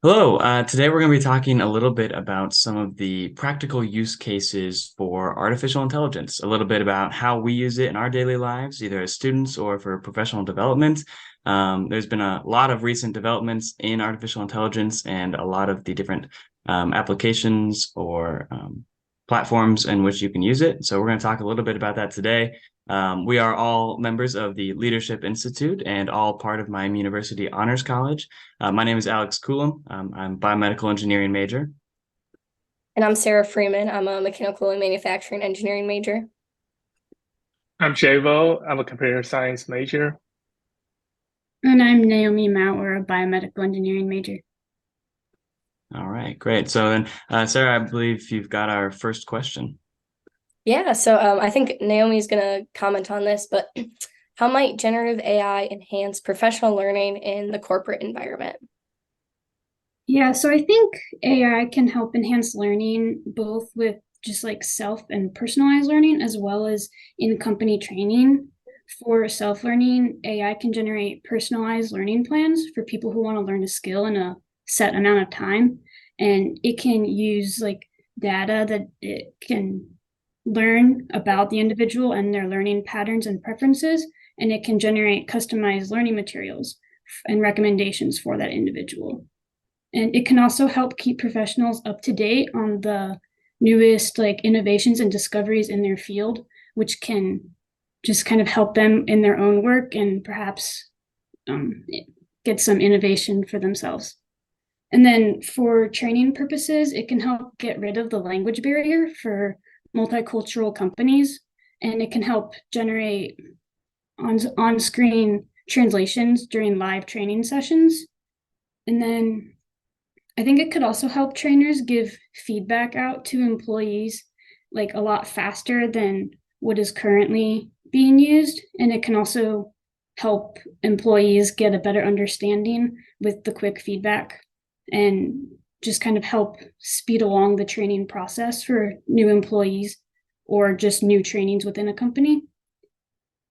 Hello. Today we're going to be talking a little bit about some of the practical use cases for artificial intelligence, a little bit about how we use it in our daily lives, either as students or for professional development. There's been a lot of recent developments in artificial intelligence and a lot of the different applications or platforms in which you can use it. So we're going to talk a little bit about that today. We are all members of the Leadership Institute and all part of Miami University Honors College. My name is Alex Coulomb. I'm a biomedical engineering major. And I'm Sarah Freeman. I'm a mechanical and manufacturing engineering major. I'm Javo. I'm a computer science major. And I'm Naomi Mauer, a biomedical engineering major. All right, great. So then, Sarah, I believe you've got our first question. Yeah, so I think Naomi's going to comment on this, but how might generative AI enhance professional learning in the corporate environment? Yeah, so I think AI can help enhance learning both with just like self and personalized learning, as well as in company training. For self learning, AI can generate personalized learning plans for people who want to learn a skill in a set amount of time. And it can use like data that it can learn about the individual and their learning patterns and preferences, and it can generate customized learning materials and recommendations for that individual. And it can also help keep professionals up to date on the newest like innovations and discoveries in their field, which can just kind of help them in their own work and perhaps get some innovation for themselves. And then for training purposes, it can help get rid of the language barrier for multicultural companies, and it can help generate on-screen translations during live training sessions. And then I think it could also help trainers give feedback out to employees like a lot faster than what is currently being used. And it can also help employees get a better understanding with the quick feedback and just kind of help speed along the training process for new employees or just new trainings within a company.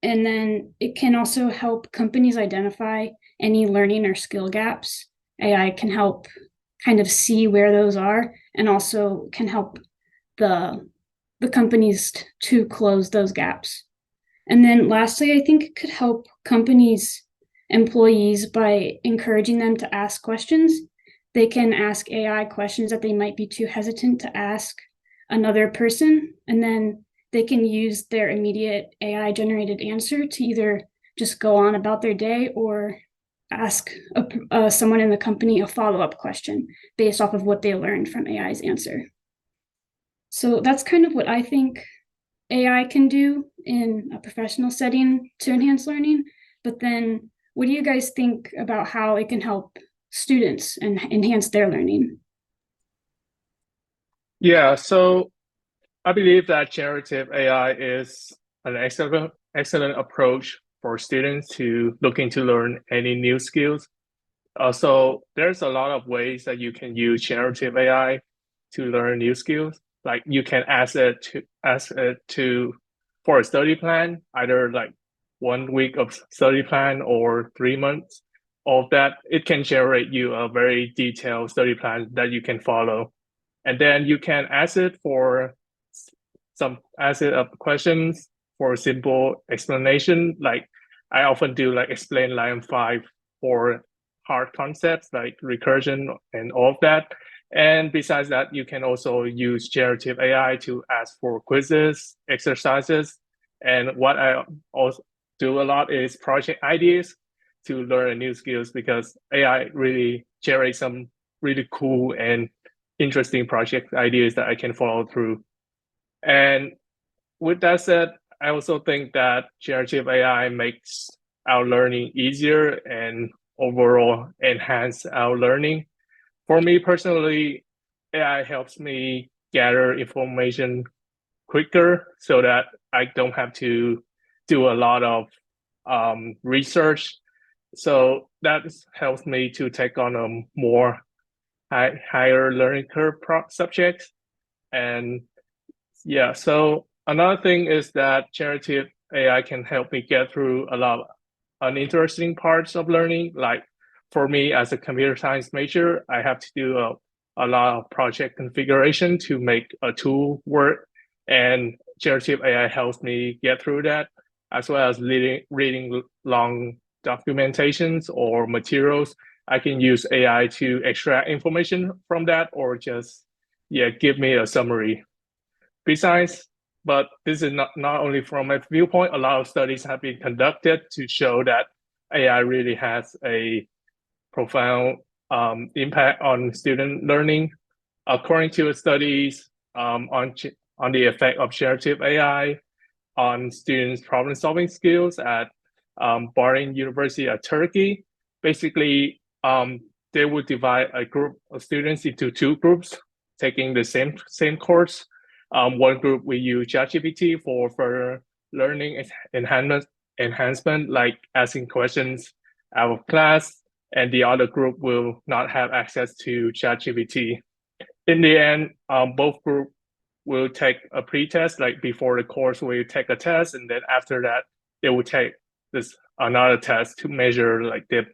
And then it can also help companies identify any learning or skill gaps. AI can help kind of see where those are and also can help the companies to close those gaps. And then lastly, I think it could help companies employees by encouraging them to ask questions. They can ask AI questions that they might be too hesitant to ask another person, and then they can use their immediate AI generated answer to either just go on about their day or ask someone in the company a follow-up question based off of what they learned from AI's answer. So that's kind of what I think AI can do in a professional setting to enhance learning. But then what do you guys think about how it can help students and enhance their learning? Yeah, so I believe that generative AI is an excellent approach for students to looking to learn any new skills. So there's a lot of ways that you can use generative AI to learn new skills. Like you can ask it to for a study plan, either like 1 week of study plan or 3 months. Of that, it can generate you a very detailed study plan that you can follow. And then you can ask it up questions for simple explanation. Like I often do like explain line 5 for hard concepts like recursion and all of that. And besides that, you can also use generative AI to ask for quizzes, exercises. And what I also do a lot is project ideas to learn new skills, because AI really generates some really cool and interesting project ideas that I can follow through. And with that said, I also think that generative AI makes our learning easier and overall enhance our learning. For me personally, AI helps me gather information quicker so that I don't have to do a lot of research. So that helps me to take on a more higher learning curve subjects. And yeah, so another thing is that generative AI can help me get through a lot of uninteresting parts of learning. Like, for me as a computer science major, I have to do a lot of project configuration to make a tool work, and generative AI helps me get through that, as well as reading long documentations or materials. I can use AI to extract information from that, or just give me a summary. Besides, but this is not only from my viewpoint, a lot of studies have been conducted to show that AI really has a profound impact on student learning. According to studies on the effect of generative AI on students' problem-solving skills at Bahrain University at Turkey, basically they would divide a group of students into two groups taking the same course. One group we use ChatGPT for further learning enhancement, like asking questions out of class, and the other group will not have access to ChatGPT. In the end, both groups will take a pre-test, like before the course, we take a test, and then after that, they will take another test to measure like their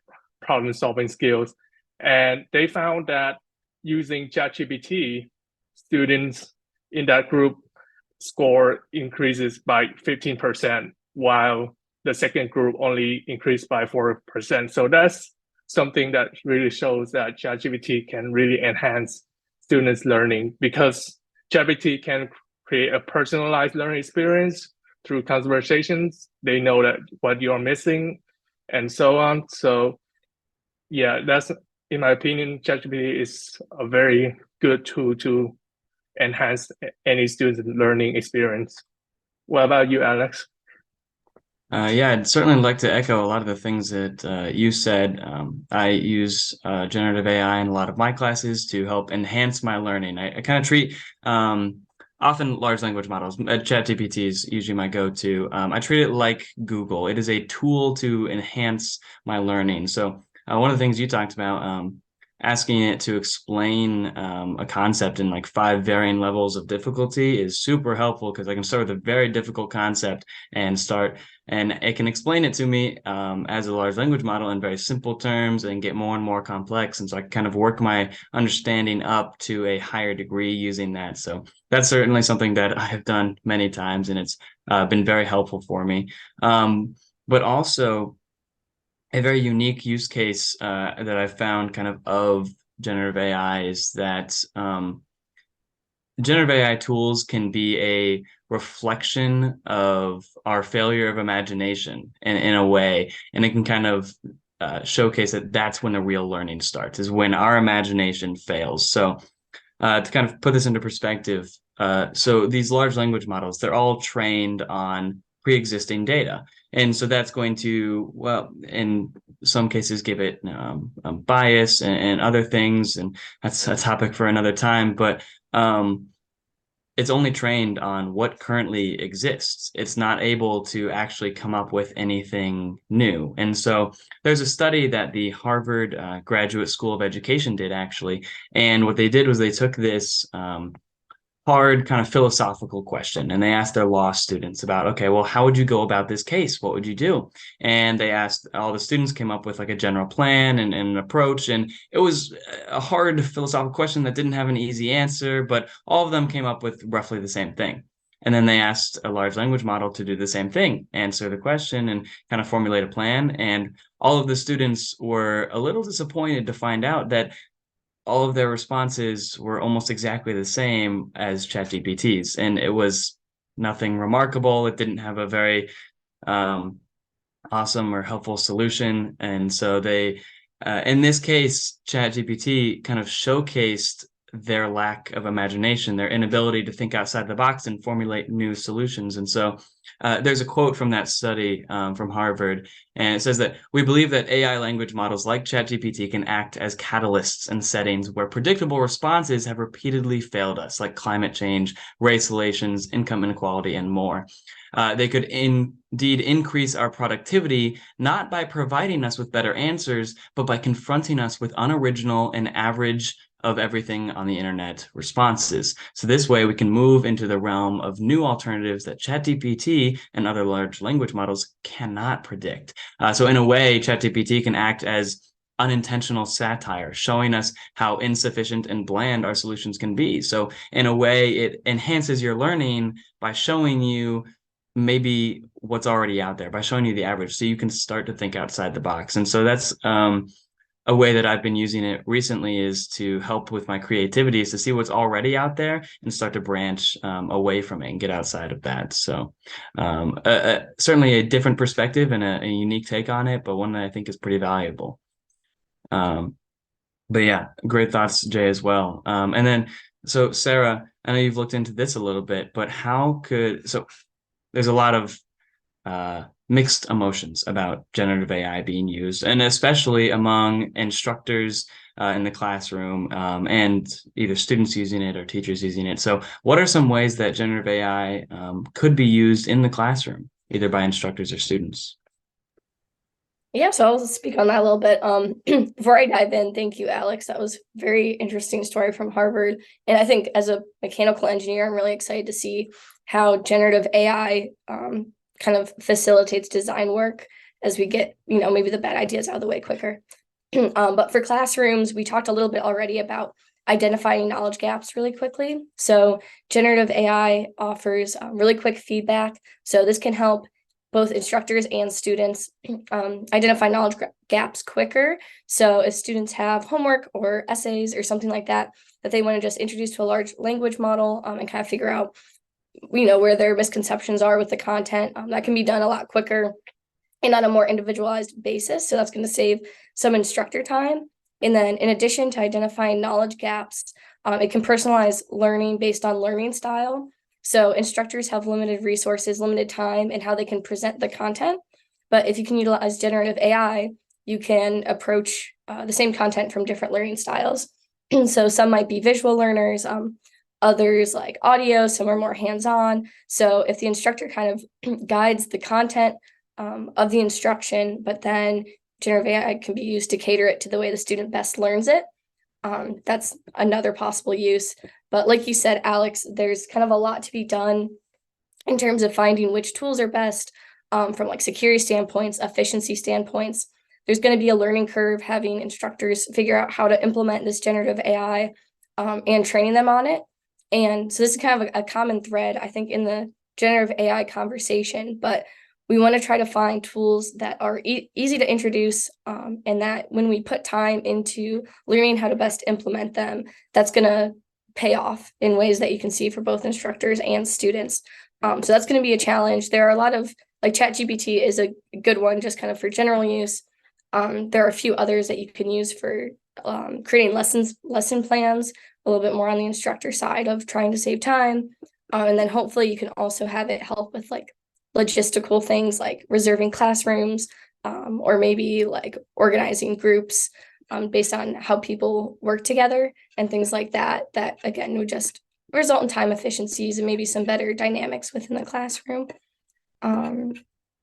problem-solving skills. And they found that using ChatGPT, students in that group score increases by 15%, while the second group only increased by 4%. So that's something that really shows that ChatGPT can really enhance students' learning, because ChatGPT can create a personalized learning experience through conversations. They know that what you're missing and so on. So yeah, that's, in my opinion, ChatGPT is a very good tool to enhance any student's learning experience. What about you, Alex? Yeah, I'd certainly like to echo a lot of the things that you said. I use generative AI in a lot of my classes to help enhance my learning. I kind of treat often large language models. ChatGPT is usually my go-to. I treat it like Google. It is a tool to enhance my learning. So one of the things you talked about, asking it to explain a concept in like 5 varying levels of difficulty is super helpful, because I can start with a very difficult concept and it can explain it to me as a large language model in very simple terms and get more and more complex. And so I kind of work my understanding up to a higher degree using that. So that's certainly something that I have done many times, and it's been very helpful for me. But also, a very unique use case that I've found kind of generative AI is that generative AI tools can be a reflection of our failure of imagination in a way, and it can kind of showcase that that's when the real learning starts, is when our imagination fails. So to kind of put this into perspective, so these large language models, they're all trained on pre-existing data. And so that's going to, well, in some cases, give it bias and other things. And that's a topic for another time. But it's only trained on what currently exists. It's not able to actually come up with anything new. And so there's a study that the Harvard Graduate School of Education did, actually. And what they did was they took this hard kind of philosophical question, and they asked their law students about, okay, well, how would you go about this case? What would you do? And they asked, all the students came up with like a general plan and an approach, and it was a hard philosophical question that didn't have an easy answer, but all of them came up with roughly the same thing. And then they asked a large language model to do the same thing, answer the question and kind of formulate a plan. And all of the students were a little disappointed to find out that all of their responses were almost exactly the same as ChatGPT's, and it was nothing remarkable. It didn't have a very awesome or helpful solution. And so they, in this case, ChatGPT kind of showcased their lack of imagination, their inability to think outside the box and formulate new solutions. And so there's a quote from that study from Harvard, and it says that we believe that AI language models like ChatGPT can act as catalysts in settings where predictable responses have repeatedly failed us, like climate change, race relations, income inequality, and more. They could indeed increase our productivity, not by providing us with better answers, but by confronting us with unoriginal and average of everything on the internet responses. So this way we can move into the realm of new alternatives that ChatGPT and other large language models cannot predict. So in a way, ChatGPT can act as unintentional satire, showing us how insufficient and bland our solutions can be. So in a way, it enhances your learning by showing you maybe what's already out there, by showing you the average, so you can start to think outside the box. And so that's a way that I've been using it recently, is to help with my creativity, is to see what's already out there and start to branch away from it and get outside of that. So certainly a different perspective and a unique take on it, but one that I think is pretty valuable. But yeah, great thoughts, Jay, as well. And then, so Sarah, I know you've looked into this a little bit, but so there's a lot of mixed emotions about generative AI being used, and especially among instructors in the classroom, and either students using it or teachers using it. So what are some ways that generative AI could be used in the classroom, either by instructors or students? Yeah, so I'll speak on that a little bit. Before I dive in, thank you, Alex. That was a very interesting story from Harvard. And I think as a mechanical engineer, I'm really excited to see how generative AI kind of facilitates design work as we get, maybe the bad ideas out of the way quicker. But for classrooms, we talked a little bit already about identifying knowledge gaps really quickly. So generative AI offers really quick feedback. So this can help both instructors and students identify knowledge gaps quicker. So if students have homework or essays or something like that, that they want to just introduce to a large language model and kind of figure out, where their misconceptions are with the content, that can be done a lot quicker and on a more individualized basis. So that's going to save some instructor time. And then in addition to identifying knowledge gaps, it can personalize learning based on learning style. So instructors have limited resources, limited time, and how they can present the content. But if you can utilize generative AI, you can approach the same content from different learning styles. So some might be visual learners, others like audio, some are more hands-on. So if the instructor kind of guides the content of the instruction, but then generative AI can be used to cater it to the way the student best learns it, that's another possible use. But like you said, Alex, there's kind of a lot to be done in terms of finding which tools are best from like security standpoints, efficiency standpoints. There's going to be a learning curve having instructors figure out how to implement this generative AI and training them on it. And so this is kind of a common thread, I think, in the generative AI conversation, but we want to try to find tools that are easy to introduce, and that when we put time into learning how to best implement them, that's going to pay off in ways that you can see for both instructors and students. So that's going to be a challenge. There are a lot of, like ChatGPT is a good one just kind of for general use. There are a few others that you can use for creating lesson plans, a little bit more on the instructor side of trying to save time. And then hopefully you can also have it help with like logistical things like reserving classrooms, or maybe like organizing groups based on how people work together and things like that, that again would just result in time efficiencies and maybe some better dynamics within the classroom.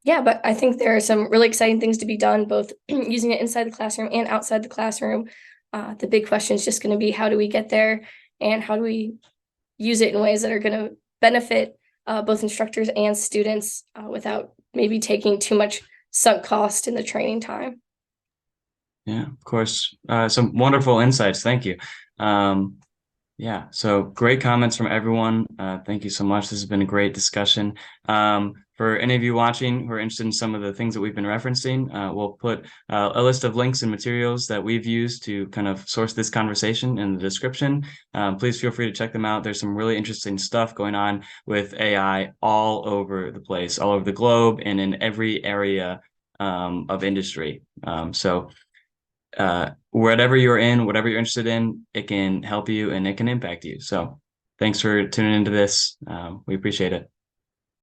Yeah, but I think there are some really exciting things to be done, both using it inside the classroom and outside the classroom. The big question is just going to be, how do we get there and how do we use it in ways that are going to benefit both instructors and students without maybe taking too much sunk cost in the training time. Yeah, of course. Some wonderful insights. Thank you. Yeah, so great comments from everyone. Thank you so much. This has been a great discussion. For any of you watching who are interested in some of the things that we've been referencing, we'll put a list of links and materials that we've used to kind of source this conversation in the description. Please feel free to check them out. There's some really interesting stuff going on with AI all over the place, all over the globe, and in every area of industry. So whatever you're in, whatever you're interested in, it can help you and it can impact you. So thanks for tuning into this. We appreciate it.